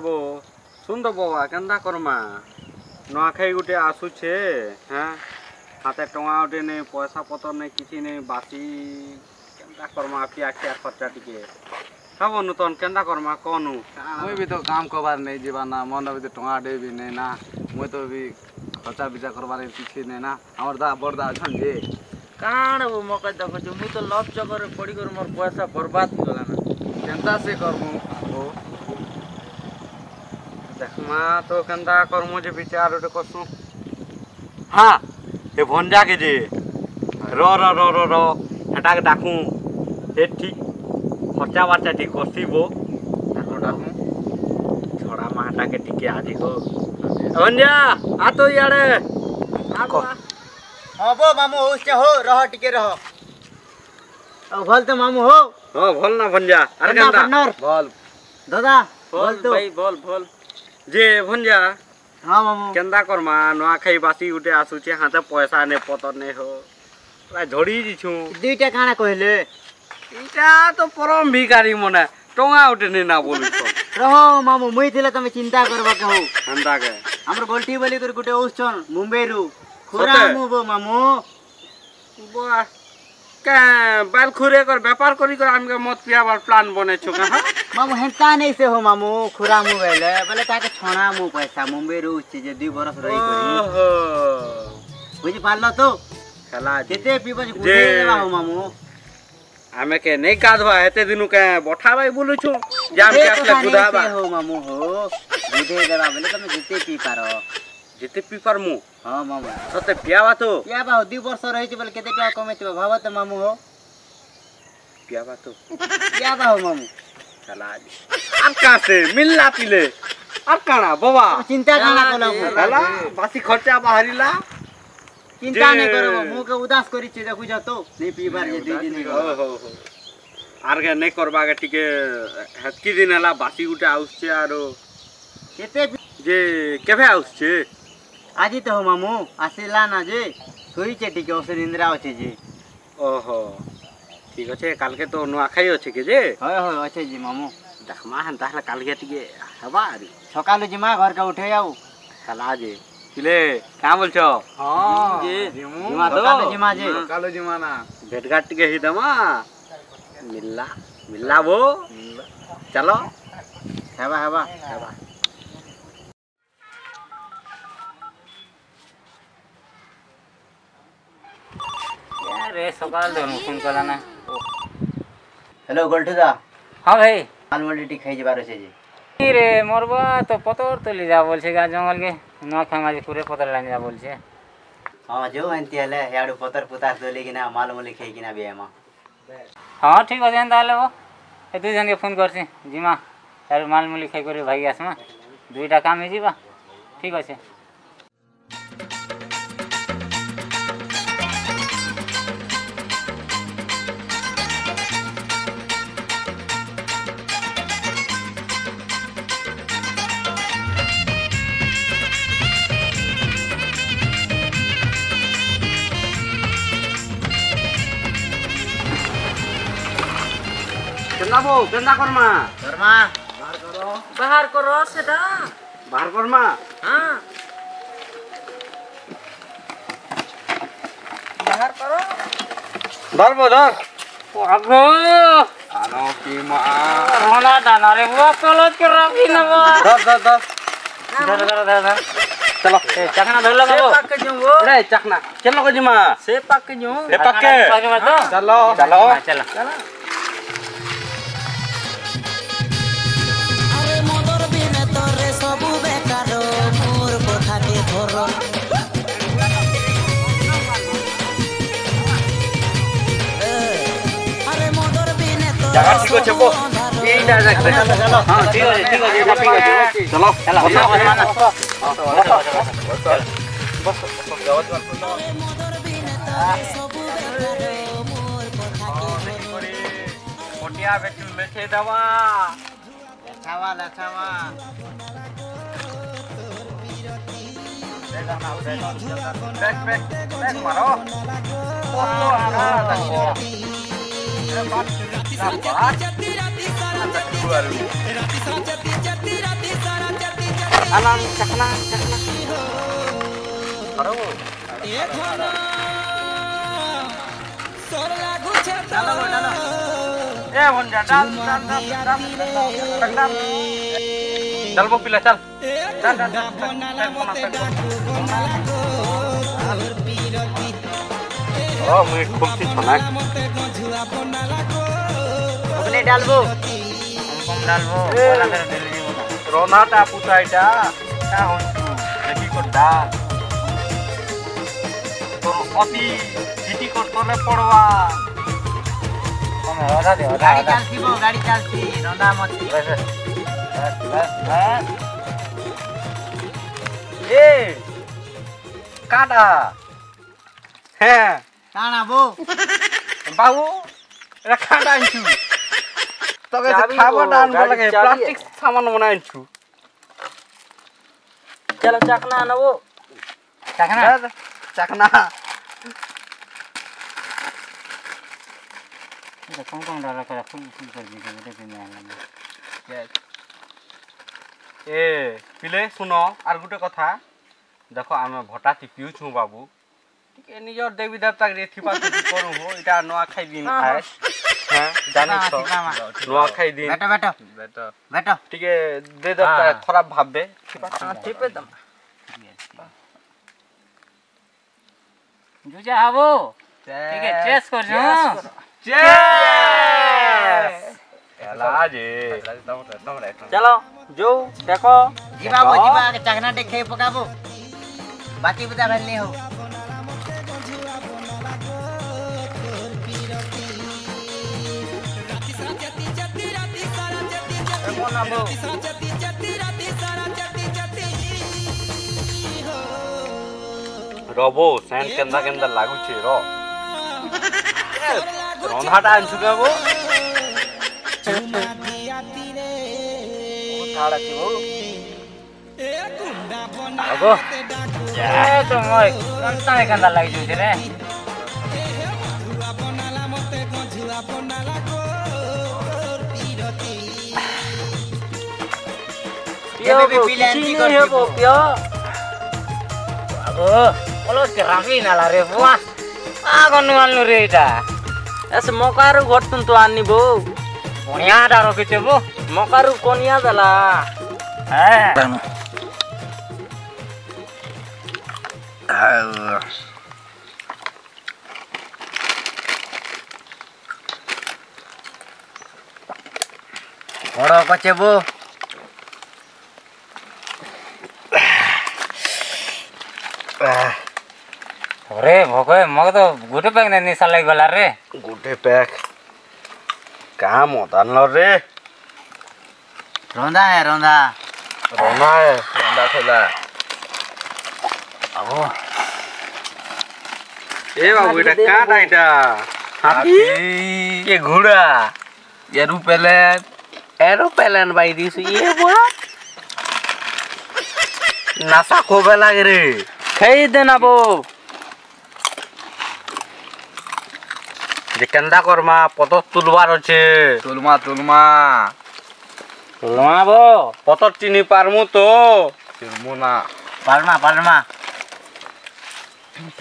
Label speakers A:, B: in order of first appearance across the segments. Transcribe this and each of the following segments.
A: बो सुन तो बाबा केंदा करमा नुआखाई गुटे आसुछे हाँ हाथे टंगा उठे नहीं पैसा पतर नहीं किसी नहीं बासी केंदा करमा पिया क्या खर्चा टिके सब नूतन केंदा करमा कौनु
B: मुई भी तो काम करबार नहीं जीवा ना मन भी तो टंगा दे भी नहीं ना मुई तो भी खर्चा बिचा करबार किसी नहीं ना हमर दा बड़दा अछन जे
C: काण वो मौका देखो मुई तो लव चक्कर पड़ी कर मोर पैसा बर्बाद हो गला ना
B: केंता से करमु ओ
A: देखमा तो केंदा करमु जे विचार उठे कसु हाँ ये भंजा के जे रो रो रो रो रो हटा के डाकू ये ठीक खर्चा वर्चा ठीक करसीबो डाकू डाकू छोड़ा माटा के टिके आजी को भंजा आ तो यारे आ
C: हां बो मामू होस्टे हो रह टिके रह ओ भल तो मामू हो
A: हां भल ना भंजा अरे केंदा
B: बोल
C: दादा
A: बोल तो भाई बोल जे भंजा
C: हां मामू
A: केंदा करमा नुआखाई बासी उठे आसुचे हाथे पैसा ने पतर ने हो ला झड़ी दिछु
C: दुईटा काना कहले
A: इटा तो परम भिखारी मने टंगा उठे ने ना बोलु तो
C: रहो मामू मुई थिले तमे चिंता करबा के हो
A: अंदा के
C: हमर गोल्टी बोली कर गुटे औछन मुंबई रु खुरा मु बो मामू
A: बा के बाल खुरे कर व्यापार करी कर हमके मत पियाबार प्लान बने छु का
C: मामू हेंता नहीं से हो मामू खुरा मु बोले ताके छणा मु पैसा मुंबई रु जे 2 बरस रही करी
A: ओहो
C: बुझी पारलो तो
A: खला
C: केते पीबो जे गुडे देबा हो मामू
A: हमें के नहीं कादवा हेते दिनु के बोठा भाई बोलु छु जाम के असले बुधाबा
C: हो मामू हो गुडे देबा बोले तमे जिते पी पारो
A: जिते पी पर मु
C: हां मामू
A: सते पियाबा तो
C: 2 वर्ष रही छी बोले केते टका कमेतिबा भाबा त मामू हो
A: पियाबा
C: हो मामू
A: चला अब कहां से मिलला पिले अब काना बाबा
C: चिंता काना कोला
A: हला बासी खर्चा बाहरीला
C: चिंता नहीं करो मु के उदास करी छी देखु जा तो नहीं पीबार जे 2 दिन
A: हो आर के नहीं करबा के टिके हतकी दिन हला बासी गुटे आउछे आरो
C: केते
A: जे केबे आउछे
C: आजी तो हो मामू आसिला ना जे सोई चे टिके ओसे निंद्रा होचे जे
A: ओहो ठीक अछि काल के तो नुआखाई अछि के जे
C: होय होय अछि जी मामू
A: देखमा हन ताहला काल के टिके हवा आरी
C: सकाल जिमा घर का उठे आऊ
A: चला जे किले का बोल छो
B: हां
A: जे
B: जिमा
A: तो
C: जिमा जे
B: कालो जिमा ना
A: भेटघाट के ही दमा मिल्ला वो चलो
C: हेबा
D: यार रे सकाल दोन फोन कला ना
C: हेलो गोल्टुदा
D: हां भाई
C: आलमोडी खाई जबार छे जी
D: रे मोरबा तो पतर तो ली जा बोल छे गा जंगल के न खामा जे पूरे पतर लाइन जा बोल छे
C: हां जो अंती हले याडू पतर पुतार दोले कि ना मालमोली खाई कि ना बेमा
D: हां ठीक हो जान ताले वो ए दुई जन के फोन करसी जिमा यार मालमूली खाई करे भाई आसमा दुईटा काम हे जीवा ठीक अछि
A: केना बो केना करमा
C: बाहर करो सेटा
A: बाहर करमा
C: हां बाहर करो
A: धर बो धर
D: ओ अगो
A: आनो की मा
D: रोना दाना रे वो कलज के रखी न वो धर
A: चलो
D: ए चखना धर लो
C: से
D: बाबू
C: पाक के जो वो
A: रे चखना चलो को जिमा
C: से पाक के जो
A: ले पक्के
D: चलो
A: चलो
D: चलो
E: मोदर बिने तोरे सबु बेकार मोर कथा के धर अरे मोदर बिने तो
A: जगह ठीक हो छपो ई जा चलो
D: हां ठीक है ठीक है
A: चलो
D: चलो
E: मोदर बिने तोरे सबु बेकार मोर कथा के
A: मोटिया बेटू लेछे दवा
C: लछावा
A: बैक मारो
E: राती
A: Alam cakna. Aduh. Vonja dal. Dal mau pilih dal. Oh, मैं खूब सी सुना
C: अपने डालबो
D: कम डालबो बोला कर दिल जी बोला
A: रोना टा पुताइटा ता हन्छु देखि कोटा तो अति सिटी को तले पड़वा
D: कम होदा दे
C: गाड़ी चलती रंदा मत
D: बस
A: ए काटा हे
C: काना बो
A: बाबू एरा काटा आन्छु तबे से खाबो डान बोला के प्लास्टिक सामान बनाइन्छु
C: चलो चकना न वो
A: चकना
D: ये कौन डाला कर फुल कर दी बेटे दिन में
A: ए पिले सुनो आर गुटे कथा देखो आमे भटाती पिउछु बाबू टिके निजर देवी देवता के थिपा थिपी करू हो इटा नवा खाइ दिन आए हां जानि छ नवा खाइ दिन
C: बैठो
A: टिके दे देवता खराब भाबबे थिपा थिपे दम
D: जुजा आबो ठीक है चेस कर जो
A: चेस एला जे
C: चलो जो देखो जीवा के चकना देखे पकाबो बाकी बुदा भले हो
A: रबो सेन केंदा लागु छे रो रंधाटा आनछु केबो थाड़ा छिबो
D: आगो ए तो मोय कंता में कंदा लागि छु रे
C: ये भी पिलेंटी कर
D: हो पियो आगो ओलोस के रामी नाला रे बुआ आगो नुवालनु रे इटा
C: ऐसे मोकारू घटतुन तो आनी बो
D: बढ़िया डारो के छबो
C: मोकारू कोनिया दला
D: है
C: बड़ो कचे बो
D: अरे भोके मग तो गुटे पैक ने निसा लागि गला रे
A: गुटे पैक काम होता न रे
C: रोंदा है रोंदा
A: ठेला
C: अबो
A: ए बाबू एटा काटा एटा हाथी के घोड़ा एरोप्लेन भाई दिस ये बोला नासा खोबे लागे रे
C: खई देना बो
A: जे केंदा करमा पतो तुलवार আছে
B: तुलमा
D: लमाबो
A: पतो चिनी पारमु तो
B: तुलमुना
C: पालमा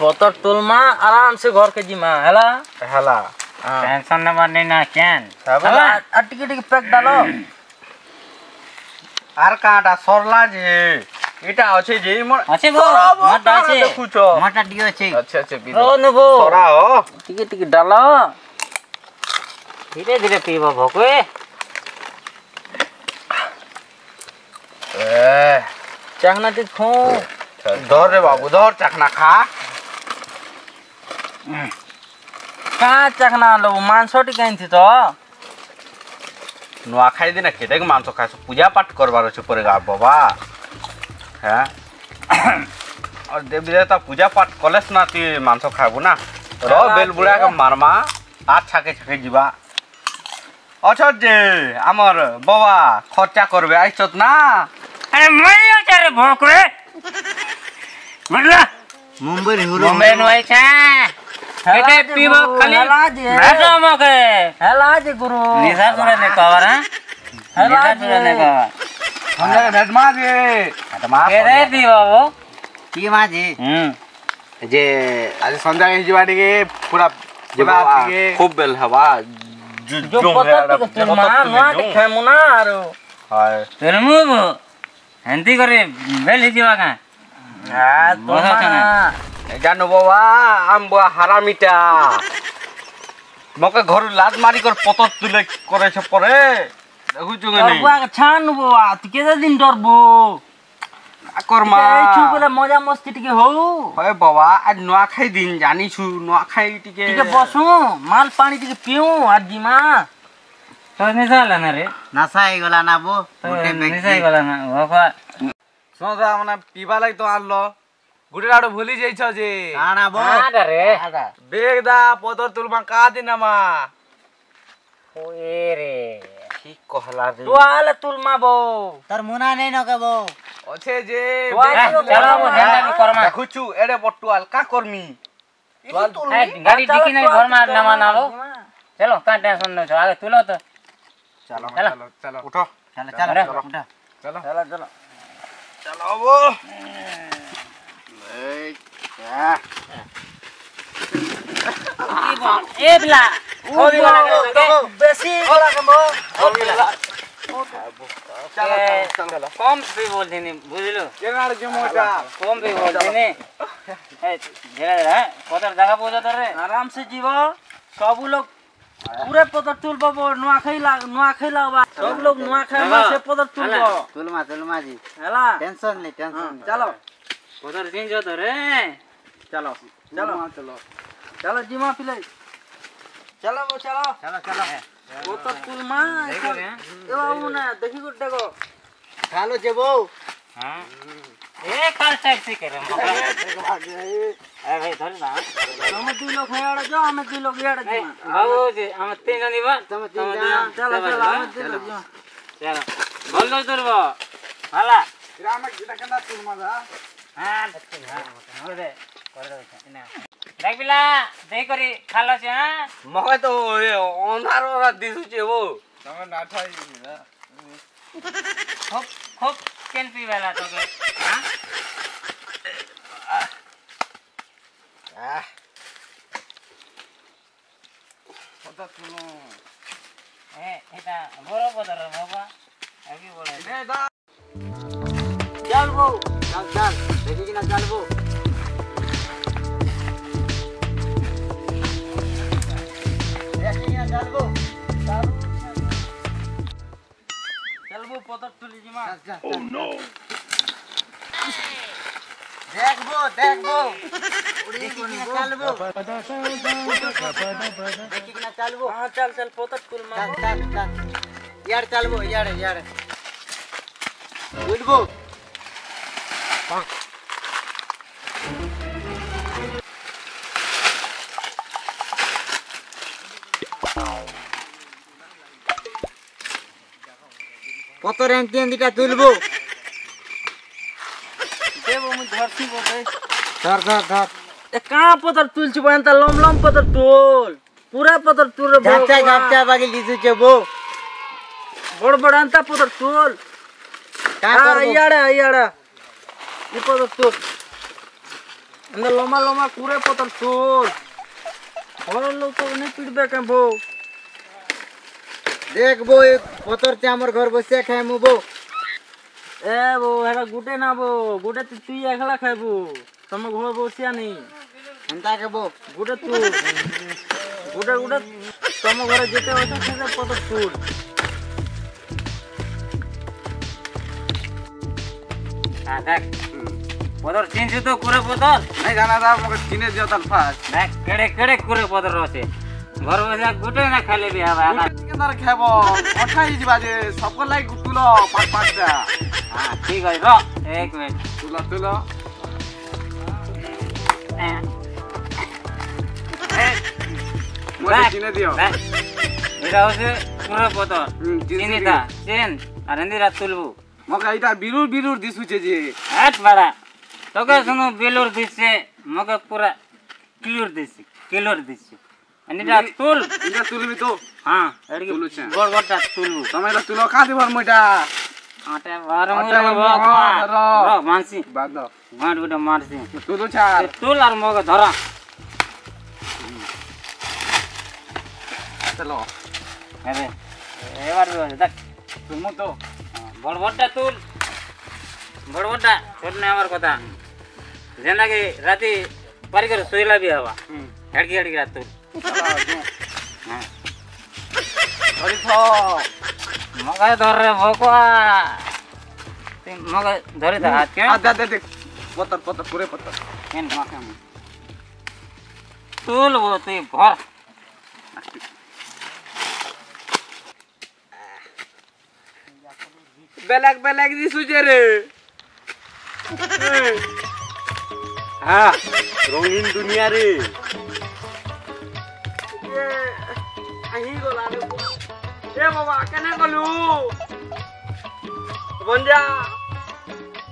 C: पतर तुलमा आराम से घर के जिमा हैला
A: हला
D: टेंशन न मारने ना कैन
C: हैला टिके पैक डालो
A: आर काटा सरला जे इटा আছে যে
D: আছে গো মাটা আছে
A: দেখুছো
C: माटा दियो छै
B: अच्छा
D: ও নেবো
A: সরা हो
C: टिके डालो
D: धीरे धीरे पीबो भोके
B: ए
C: चाहना ते खो
A: धर रे बाबू धर चखना खा
C: का चाहना लो मांस टिकाइन थी तो
A: नुआ खाई दिन खेते के मांस खाइस पूजा पाठ करबार আছে परे गा बाबा हैं और देवी देवता पूजा पाठ कलेस ना ती मांस खाबू ना रो बेल बुड़ा के मारमा आठ छाके जीवा अच्छा जे हमर बाबा खर्चा करबे आइছত ना
D: अरे मैं अचारे भोके मतलब
C: मुंबई
D: मुंबई नु आइछा केते पीबो खाली भेटो मके
C: हैला जे गुरु
D: निशा सुरे ने कवर हां निशा सुरे ने कवर
B: সন্ধ্যা ভেট মাঝে
D: কেরে দি বাবু
C: কি মাঝি
B: যে আজ সন্ধ্যা হিজবা টিকে পুরা
A: ଯିବା ଖୁବ୍ ବେଲ ହେବା
D: ତେଲମୁ ହେନ୍ତି କରି ବେଲ ହେଇଯିବା କାଁ
A: ଜାନୁ ବାବା ଆମ ହାରାମିଟା ମକେ ଘରୁ ଲାଜ ମାରି କରି ପତ ତୁଲେ କରେଛ ପରେ ଦେଖୁଛୁ
C: ଛାନ ବୁଆ କେତେ ଦିନ ଡରବୁ
A: କର୍ମା
C: ମଜା ମସ୍ତି ଟିକେ ହଉ
A: ହଏ ବାବା ଆজ ନୂଆଖାଇ ଦିନ ଜାନିଛୁ ନୂଆଖାଇ ଟିକେ
C: ଟିକେ ବସୁ ମାଲ ପାଣି ଟିକେ ପିଉ ଆଜି ଯିମା
D: ତ ନିଶା ହେଲା ନା ରେ
C: ନାଶା ହେଇଗଲା ନା ବୋ
D: ନିଶା ହେଇଗଲା ନା ବାପା
B: সন্ধ্যা মানে পিবা লাগি তো আনলো গুটে আড়ো ভুলি যাইছ যে
C: কাଣା ବୋ
D: রে
B: বেগ দা পদর তুলমা কা দিন মা
D: ওয়ে রে
A: ঠিক কহলা রে
C: ତୁ ଆଲେ ତୁଲମା ବୋ ତାର ମୁନା ନେଇ ନକେବୋ
B: আছে যে
D: চলো হেন্ডা বি করমা
A: দেখুଛୁ এড়ে বটুয়াল কা করমি
D: গাড়ি ডিকি নাই ঘর মার না মানালো চলো কা টেনশন নাই আগে তুলো তো
A: চলো
D: চলো
B: চলো
A: উঠো
C: ଚାଲ ଚାଲ
D: রে।
C: ଉଠା।
B: চলো
A: চলো চলো চলো বো
D: এ বিলা ও বিলা
C: বেশি গলা কেমো
D: কম পি বলছিনি বুঝলো
B: এনার যে মোটা
D: কম পি বলছিনি এ ধীরে ধীরে কতর জায়গা পৌঁছা তোর রে
C: आराम से जीव सब लोग पूरे पदर तुलबो नुआ खैला सब लोग नुआ खाइबा से पदर तुलबो तुलमा तुलमा जी हला टेंशन नहीं टेंशन चलो
D: কতর চিনছ তো রে
C: चलो चलो चलो चलो जीमा पिले चलो वो चलो चलो चलो पदर तुलमा
D: देखो रे
C: ए बाबू ना देखि गुड देखो खालो जेबो
D: हां ए काल टैक्सी करे ए भाई धर ना
C: हम दुई लोग हेड़ा जो हम दुई लोग हेड़ा जी
D: बाबू जी हम तीन जन दिबा
C: चलो चलो हम दुई लोग जी
D: चलो बोल दो तुरबो हाला
B: গ্রামে গিটা কেনা তুলমা দা
D: हां हो दे कर दो ना দেখ বিলা দেই করি খালো আছে হ্যাঁ
A: মকে তো অন্ধার দিছুছে বো
B: তুমি না ঠাই না
D: খুব খুব কেন পিবেলা তোকে হ্যাঁ
B: কথা তুলো
D: এ এটা বড় পদর বাবা আগে বড়
B: এ দা
C: चल वो चल चल देखि कि ना चल वो देखि कि ना चल वो चल वो पदर तुली जिमा ओह नो देख वो उड़ी कि ना चल वो देखि कि ना चल वो हां चल चल पदर तुल मा चल चल यार चल वो यार बुलबो পতর এন্টি এন্টিটা তুলবো দেবো মু ধরছি বটে ধর এ কা পতর তুলছি বন্তা লম পতর তুল পুরা পতর তুল ঝাপটা বাকি লিজু চবো বড় আন্তা পতর তুল কা করব ইয়াড়া ই পতর তুল अंदर लोमा पूरे पतर तुल और लोग तो नहीं पिटबे के बो देख बो एक पतर ते हमर घर बसिया खाए मु बो ए बो हेरा गुटे ना बो गुटे तू एकला खाइबो तुम घर बसिया नहीं एंता के बो गुटे तू गुटे तुम घर जेते होता से पतर तुल
D: हां देख পদর চিনছ তো করে পদর
B: নাই জানা দা মকে চিনে দিও তাল ফাস
D: দেখ কেড়ে করে পদর রছে ঘর বসে গুটে না খাইলে বি হবে আলা
B: কেনার খাবো অঠাই দিবা যে সব লাই তুলো পাঁচটা
D: হ্যাঁ ঠিক আছে র এক মিনিট
B: তুলো মকে চিনে দিও
D: দেখ এটা হচ্ছে পুরো পদর
B: চিনি
D: চিনিতা চেন আর এন্দিরা তুলবু
B: মকে এটা বিরুর দিছুছে যে
D: হাট বাড়া তোকে শুনো বেলুর দিচ্ছে মকে পুরা কিলোর দিচ্ছে এন্দিরা তুল
B: এটা তুলবি তো
D: হ্যাঁ এদিকে
B: তুলুছে।
D: গড়টা তুলবু
B: তুমি এটা তুলো কা দিবার মইটা
D: आटे बार
B: आटे
D: मुरे
B: बार
D: बक
B: रो।
D: रो मानसी
B: बाग दो
D: गांड गुडा मारसी
B: तू तो चार
D: तुल आर मग धरा
B: चलो
D: अरे এবার দেখ
B: तुम तो
D: বড় বড়টা তুল বড় বড়টা ছোট না আমার কথা যেনাকে রাতে পারি করে শুইলা বি হবা হেডকি হেডকি রাত তুল হ্যাঁ
B: अरे थो
D: মগায় ধর রে ভকয়া তুই মগায় ধরে দা হাত কে
B: आ दे पत्थर पत्थर पूरे पत्थर
D: কেন মাখা তুল ও তুই ভর
B: बेलग दिसुचे रे
A: হ্যাঁ রঙিন দুনিয়া রে
B: আহি গলা রে এ বাবা কেনে গলু বঞ্জা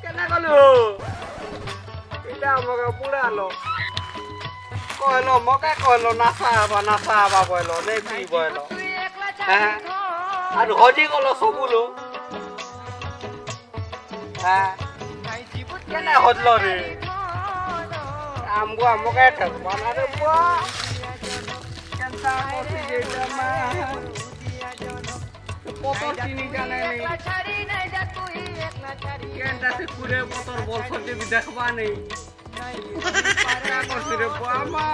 B: কেনে গলু এটা মগা পুরালো কইলো মকে কইলো নাসা বা বইলো নে কি বইলো হ্যাঁ আর হজি গলো সবুলো হ্যাঁ কেনে হজলো রে আমগো আমকে ঠকবানা রে বুয়া কেনতা মতি যেটা মা পতর চিনি জানে নি কেনতা সে পুরে পতর বলছতে বি দেখবা নেই পারা করছি রে বুয়া মা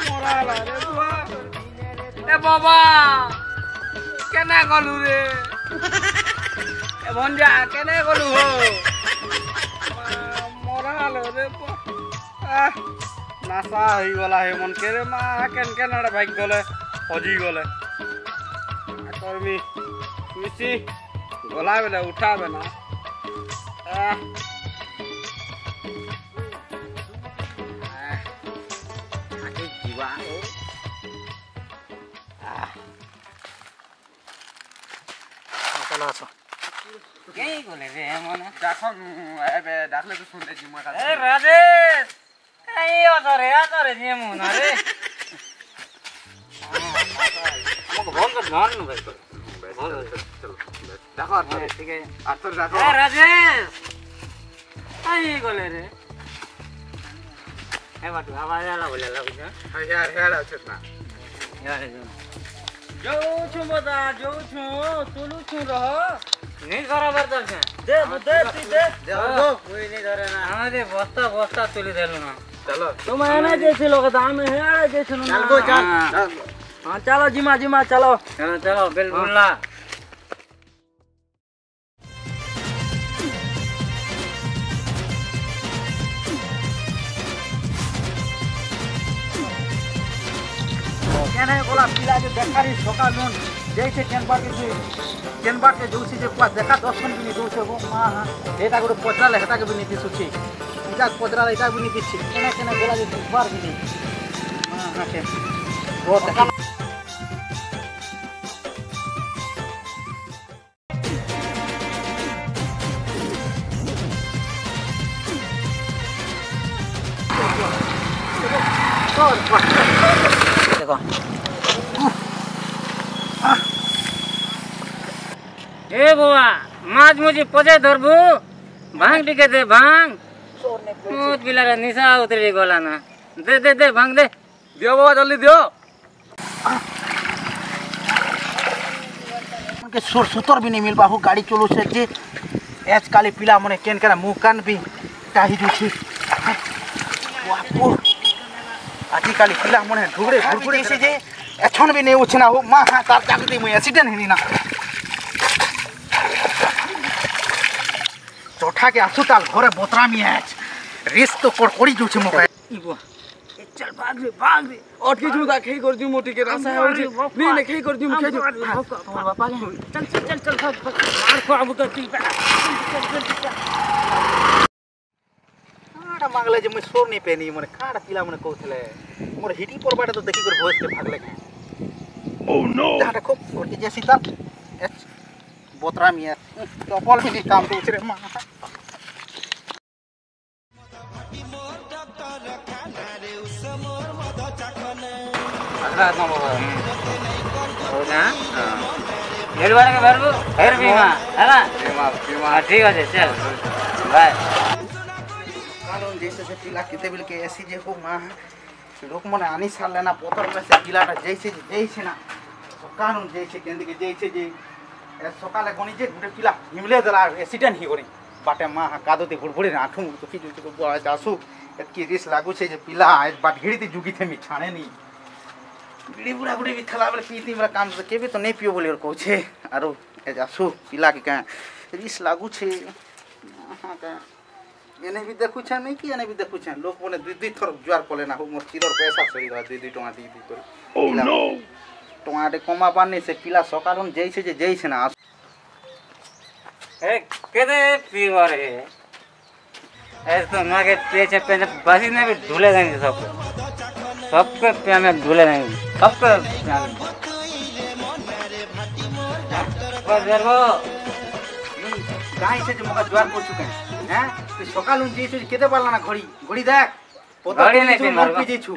B: মরালা রে বুয়া এ বাবা কেনে গলু রে এ ভঞ্জা কেনে গলু হো মরালো রে নাসা হয়ে গলা হে মন কে রে মা কেন আড়ে ভাগ গলে হজি গলে কর্মী শুইছি গলা বেলে উঠাবে না আগে জীবা
C: চলো আসো
D: কে গলে রে মনে
B: দেখুন এবে ডাকলে তো শুনতে জিমা
D: এ রাজেশ এই আদরে যেমু না রে আমাকে ফোন কর ধন ভাই
B: দেখো
D: ঠিক আছে
B: আর তোর দেখো
D: এ রাজেশ এই গলে রে এ বাটু আওয়াজ আলা বলে লাগছে
B: হেড আছে না
D: ইয়ারে
C: যাও છું બધા જાઉં છું તુલું છું રહ
D: નહીં બરાબર છે
C: દે તું દે
D: કોઈ નહીં ધરે ના আমাদের বস্তা বস্তা তুলে দিল না
B: চলো
C: તમે એને જેছিল કે અમે હેળે જેছিল
B: চল গো চল
C: હા ચાલો જીમા ચાલો
D: চলো চলো বেলবুল্লা
C: কেনে গোলা পিলা যে দেখারি সকাল নুন যেইছে কেনবাকে যৌছি যে পুয়া দেখা দর্শন বিনি দৌছে গো মা এটা করে পচরালে হেটাকে বিনি দিছুছি এটা পচরালে এটা বিনি দিছি কেনে গোলা যে দুবার বিনি মা হাতে ও দেখা দেখো
D: এ বাবা মাছ মুজি পচে ধরবো ভাঙ টিকে দে ভাঙ মুত বিলারে নিশা উতরে গলা না দে ভাঙ দে
B: দিও বাবা জলদি দিও
C: के सुतर भी नहीं मिल बाहु गाड़ी चलो से जे एज काली पिला मने केन केना मुंह कान भी काही जुछि वापो आजी काली पिला मने ढुगड़े से जे एछन भी नहीं उछना हो मा हा तार जागते मु एक्सीडेंट हेनी ना चोठा के आसुताल घरे बोतरामी है रिस्क तो कोड़ी जुछि मोका
D: इबो
C: चल भाग रे
B: অটকে জু দা খেই করে দিও মোটি কে রাসা হইছে নে খেই করে দিও খেই দিও
C: तुम्हारे बापा के
D: चल मार को अब करती
C: काड़ा मांगले जे मैं सोर नहीं पेनी मने काड़ा पिला मने कहथले मोर हिटी पर बाटे तो देखि कर भोज के भागले ओह नो दाटा खूब कोटी जे सीता बोतरा मिया टपल भी काम तो उछरे मा
D: रात में बाबा हो ना हेर बारे के भरबू हेर बीमा हैला हां ठीक আছে चल बाय
C: कानून जैसे से पिला किते बिल के ऐसी जे को मां लोक मने आनी साल लेना पोतर में से पिलाटा जैसे ना कानून जैसे केंद के जैसे जे सकाले गणी जे गुटे पिला हिमले दला एक्सीडेंट ही गणी बाटे मां कादोते गुड़बुड़ी आठू तो की जो जासु एतकी रिस लागू छे जे पिला आज बाट घिड़ी जुगी थे मी छाणे नी बीड़ी बुड़ा गुड़ी भी थला बेले पीती मेरा काम तो केबे तो नहीं पियो बोली और कहू छे आरो ए जासु पिला के का रिस लागू छे हां का एने भी देखु छे नहीं कि एने भी देखु छे लोग बोले दुई थर जुआर कोले ना हो मोर चिरर पैसा सरी रहा दुई टका दी कर ओ नो टमाटे कमा पानी से पिला सकालम जैसे जे जैसे ना
D: ए केदे पीवा रे ऐसे ना के पेचे पे बासी ने भी ढूले देंगे सबके पे में ढूले देंगे सबके बस यार वो
C: गाय से जो मगा जुआर को चुके हैं तो सकाल उन जैसे केते पाला ना घड़ी देख पोता
D: घड़ी नहीं पी
C: मार पी जे छु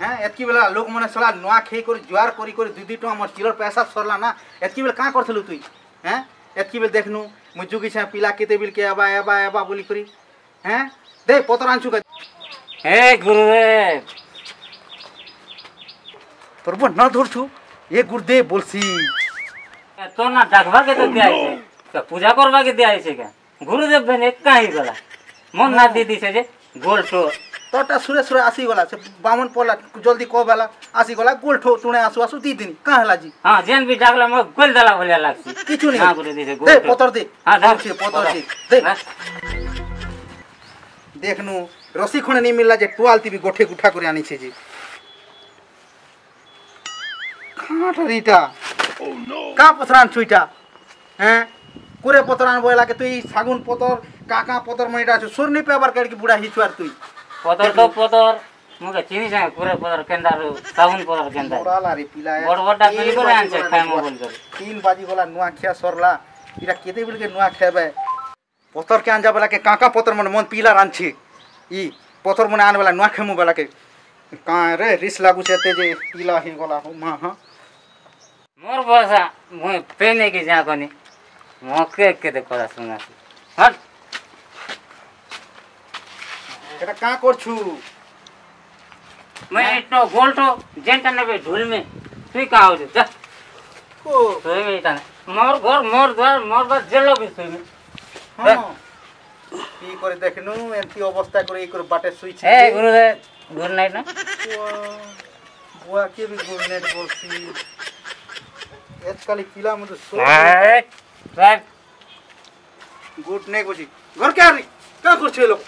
C: हैं एतकी बेला लोग मने सला नुआ खेई कर जुआर करी दुई टका मोर चिरर पैसा सरला ना एतकी बेला का करथलु तुई हैं एतकी बेल देखनु मुजुगी छे पिला केते बिल के आबा बोली करी हैं दे पोतर आंचू के
D: ए गुरुदेव
C: तोरबो न धोर छु ये गुरुदेव बोलसी
D: तो ना डाकवा के तो दिया है तो पूजा करवा के दिया है क्या गुरुदेव बने काहे गला मन ना दीदी से जे गोल तो
C: तोटा सुरे आसी गला से बामन पोला जल्दी को बेला आसी गला गोल ठो टुणे आसु दी दिन का हला जी
D: हां जेन भी डाकला म गोल दला भलिया लागसी
C: किछु नहीं
D: हां गुरुदेव से गोल
C: दे पोतर दे
D: हां
C: धार छे पोतर दे देखनु रसी खणे नहीं मिलला जे टुआलती भी गोठे गुठा करे आनी छे जी खाटरीटा ओ नो का पथरान छुइटा हैं कुरे पतरान बोला के तुई सागुन पतर काका पतर मइटा छु सुर नहीं पेबर कर के बुढ़ा हिचवार तुई
D: पतर तो पतर मुके चिनी जाय कुरे पतर केंदारु साबुन पतर केंदा
C: ओराला रे पिला
D: बड़ बड़टा पेली करे आनछे खाय म बोल कर
C: 3 बाजी वाला नुआ खिया सरला इरा केते बिल के नुआ खेबे पतर के आंजा वाला के काका पतर मन पीला रांछी ई पतर मन आन वाला नुआ खेमु वाला के का रे रिस लागु छते जे पीला ही गला हो मां हां
D: मोर बसा मु पेने के जा कोनी मके के दे करा सुना हट
C: एटा का करछु
D: मैं तो गोल तो जेंटा ने ढूल में तुई का हो जा
C: को
D: सोई बेटा मोर घर मोर द्वार मोर बस जेलो भी सोई में
C: हां की करे देखनु एंती अवस्था करे ई कर बाटे सुई छे
D: ए गुरुदेव गुड नाइट ना
C: बुआ के भी गुड नाइट बोलसी एतकाली पिला म तो सो
D: राइट
C: गुड नाइट बोजी घर के आरी का करछे लोग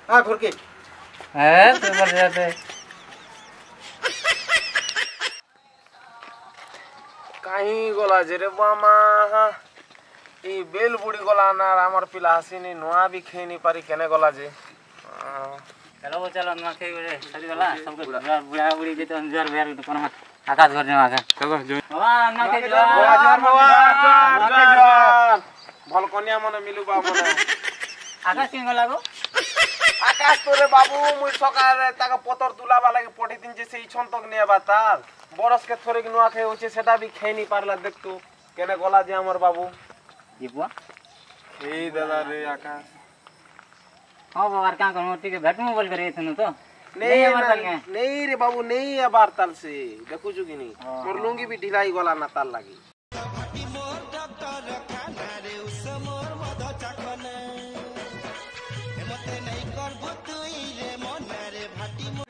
C: आ घर के
D: है तो बोल जाते
B: काहीं गला जे रे बामा ई बेल बुड़ी गला ना हमर पिला हसीनी नुआ भी खे नहीं पारी केने गला जे
D: चलो चलो ना के रे सरी वाला सबके बुढ़ा बुढ़ी जे तो अंजर बेर तो कोन आकाश घर ने आके
B: चलो जो
D: बाबा ना के
C: जोर बाबा
B: भल कन्या मने मिलु बा मने
D: आकाश सिंह लागो
B: आकाश तोरे बाबू मुई सकारे ताका पतर तुलाबा लागि पठी दिन जे से इछन तक ने बा तार बरस के थोरे के नुआ खे होचे सेटा भी खे नहीं पारला देख तू केने गला जे हमर बाबू
D: दीपुआ
B: ए दादा रे आकाश
D: हां बाबा का करो ठीक भेट में बोल करे थनु तो
B: नहीं रे बाबू नहीं है बारताल से देखु जुगी नहीं मोर लुंगी भी ढिलाई गला ना ताल लागी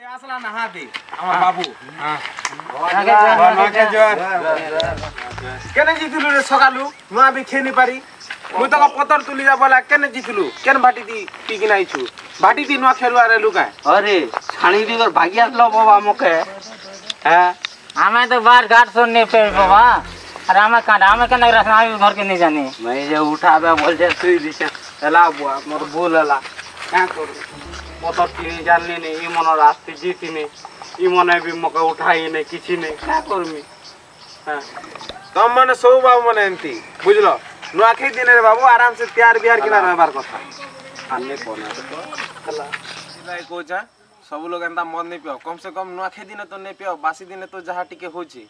B: आसला नहा दे हमर बाबू हां केने जितलु रे सकालु नुआ भी खेनी पारी मुई तो पतर तुली जा बोला केने जितलु केन भाटी दी पी किनाई छु भाटी दी नुआ खेलवा रे लुका
C: अरे छाणी भी कर भागी आसलो बाबा मके हैं
D: हमें तो बार घाट सुनने पे बाबा अरे हमें कने रसना भी घर के नहीं जाने
C: मैं जे उठाबे बोल जे सुई दिसे एला बुआ मोर बोलला का करू
B: पतर तीन जानने ने ई मन रास्ते जीती ने ई मने भी मके उठाई ने किछि ने का करमी हां तम माने सब बाबू माने एंती बुझलो नुआखी दिन रे बाबू आराम से तैयार बिहार किना रहबार कथा आने कोना तो हला सिलाई कोजा सब लोग एंता मद नहीं पियो कम से कम नुआखी दिन तो नहीं पियो बासी दिन तो जहा टिके होची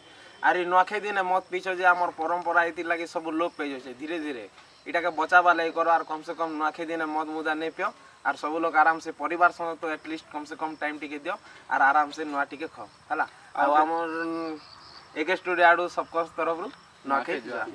B: ଆରେ ନୂଆଖାଇ ଦିନେ ମତ ପିଛ ଯେ ଆମର ପରମ୍ପରା ଏଥି ଲାଗି ସବୁ ଲୋପ ପାଇ ଯାଉଛେ ଧୀରେ ଧୀରେ ଏଟାକେ ବଚାବା ଲାଗି କର আর কম সে কম নূଆଖାଇ দিনে মদ মুদা নেই পিও আর সবু লোক আরাম সে পরিবার সঙ্গে তো এটলিস্ট কম সে কম টাইম টিকে দিও আর আরাম সে নূଆ টিকে খাও ହେଲା ଆଉ ଆମର ଏକେ ଷ୍ଟୁଡ଼ିଓ ଆଡୁ ସବକସ୍ ତରଫରୁ ନୂଆଖାଇ ଜୁହାର।